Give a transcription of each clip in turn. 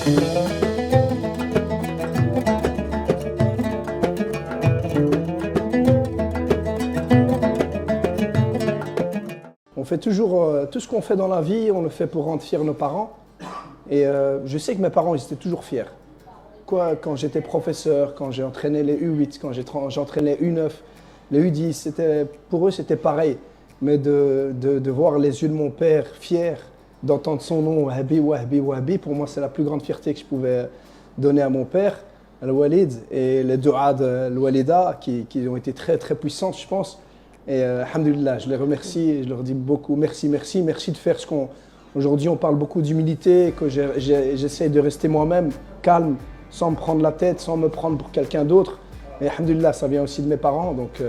On fait toujours tout ce qu'on fait dans la vie, on le fait pour rendre fiers nos parents. Et je sais que mes parents, ils étaient toujours fiers. Quoi, quand j'étais professeur, quand j'ai entraîné les U8, quand j'entraînais U9, les U10, pour eux, c'était pareil. Mais de voir les yeux de mon père fiers, d'entendre son nom, Wahbi, Wahbi, Wahbi, pour moi, c'est la plus grande fierté que je pouvais donner à mon père, Al-Walid, et les du'a de Al-Walida, qui ont été très, très puissantes, je pense. Et alhamdoulilah, je les remercie, je leur dis beaucoup merci, merci, merci de faire ce qu'on... Aujourd'hui, on parle beaucoup d'humilité, que j'essaie de rester moi-même, calme, sans me prendre la tête, sans me prendre pour quelqu'un d'autre. Et alhamdoulilah, ça vient aussi de mes parents, donc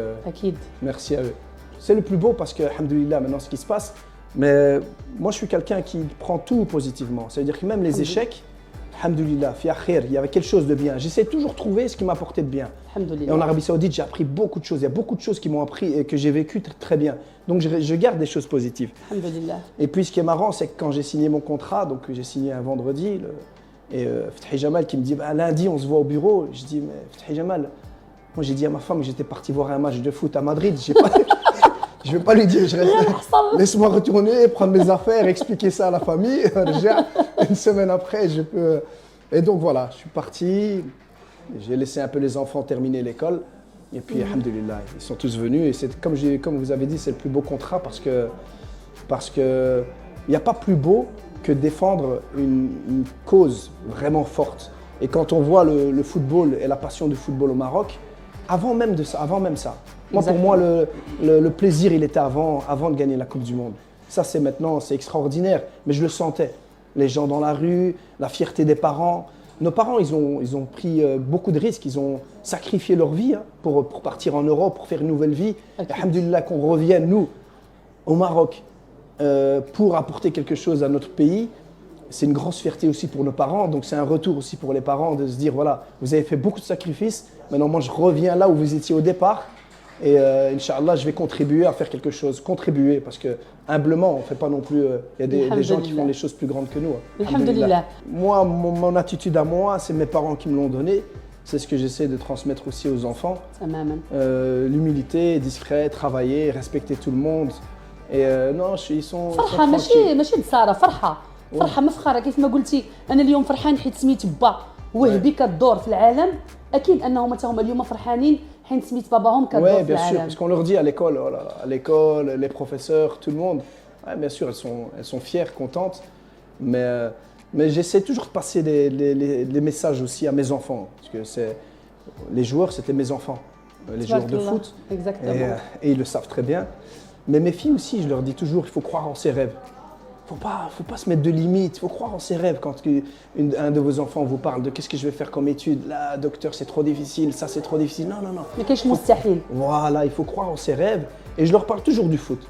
merci à eux. C'est le plus beau parce que, alhamdoulilah, maintenant ce qui se passe, mais moi je suis quelqu'un qui prend tout positivement. C'est-à-dire que même les échecs, alhamdoulilah, fi akhir, il y avait quelque chose de bien. J'essaie toujours de trouver ce qui m'apportait de bien. Et en Arabie Saoudite, j'ai appris beaucoup de choses. Il y a beaucoup de choses qui m'ont appris et que j'ai vécu très bien. Donc je garde des choses positives. Et puis ce qui est marrant, c'est que quand j'ai signé mon contrat, donc j'ai signé un vendredi, et Fethi Jamal qui me dit bah, lundi on se voit au bureau. Je dis mais Fethi Jamal, moi j'ai dit à ma femme que j'étais parti voir un match de foot à Madrid. Je ne vais pas lui dire, laisse-moi retourner, prendre mes affaires, expliquer ça à la famille. Une semaine après, je peux... Et donc voilà, je suis parti, j'ai laissé un peu les enfants terminer l'école. Et puis, alhamdoulilah, ils sont tous venus. Et c'est comme vous avez dit, c'est le plus beau contrat parce que il n'y a pas plus beau que défendre une cause vraiment forte. Et quand on voit le football et la passion du football au Maroc, avant même ça, moi, pour moi, le plaisir, il était avant de gagner la Coupe du Monde. Ça, c'est maintenant, c'est extraordinaire. Mais je le sentais. Les gens dans la rue, la fierté des parents. Nos parents, ils ont pris beaucoup de risques. Ils ont sacrifié leur vie pour partir en Europe, pour faire une nouvelle vie. Alhamdoulilah, qu'on revienne, nous, au Maroc, pour apporter quelque chose à notre pays. C'est une grosse fierté aussi pour nos parents. Donc, c'est un retour aussi pour les parents de se dire, voilà, vous avez fait beaucoup de sacrifices. Maintenant, moi, je reviens là où vous étiez au départ. Et Inch'Allah, je vais contribuer à faire quelque chose. Contribuer, parce que humblement, on ne fait pas non plus... Il y a des gens qui font des choses plus grandes que nous. Alhamdulillah. Moi, mon attitude à moi, c'est mes parents qui me l'ont donné. C'est ce que j'essaie de transmettre aussi aux enfants. L'humilité, discret, travailler, respecter tout le monde. Et non, ils sont فرحة ماشي بصارة فرحة مفخرة كيف ما قلتي أنا اليوم فرحان حيت سميت با وهبي كدور في العالم أكيد أنهم هما اليوم فرحانين حيت سميت باباهم كدور في العالم. Oui, bien sûr, parce qu'on leur dit à l'école, voilà, à l'école, les professeurs, tout le monde, ouais, bien sûr, elles sont fières, contentes, mais j'essaie toujours de passer des messages aussi à mes enfants, parce que les joueurs, c'était mes enfants, les joueurs de foot, et ils le savent très bien. Mais mes filles aussi, je leur dis toujours, il faut croire en ses rêves. Faut pas se mettre de limites, il faut croire en ses rêves. Quand un de vos enfants vous parle de qu'est-ce que je vais faire comme étude, là, docteur, c'est trop difficile, ça, c'est trop difficile. Non. Mais qu'est-ce que Voilà, il faut croire en ses rêves. Et je leur parle toujours du foot.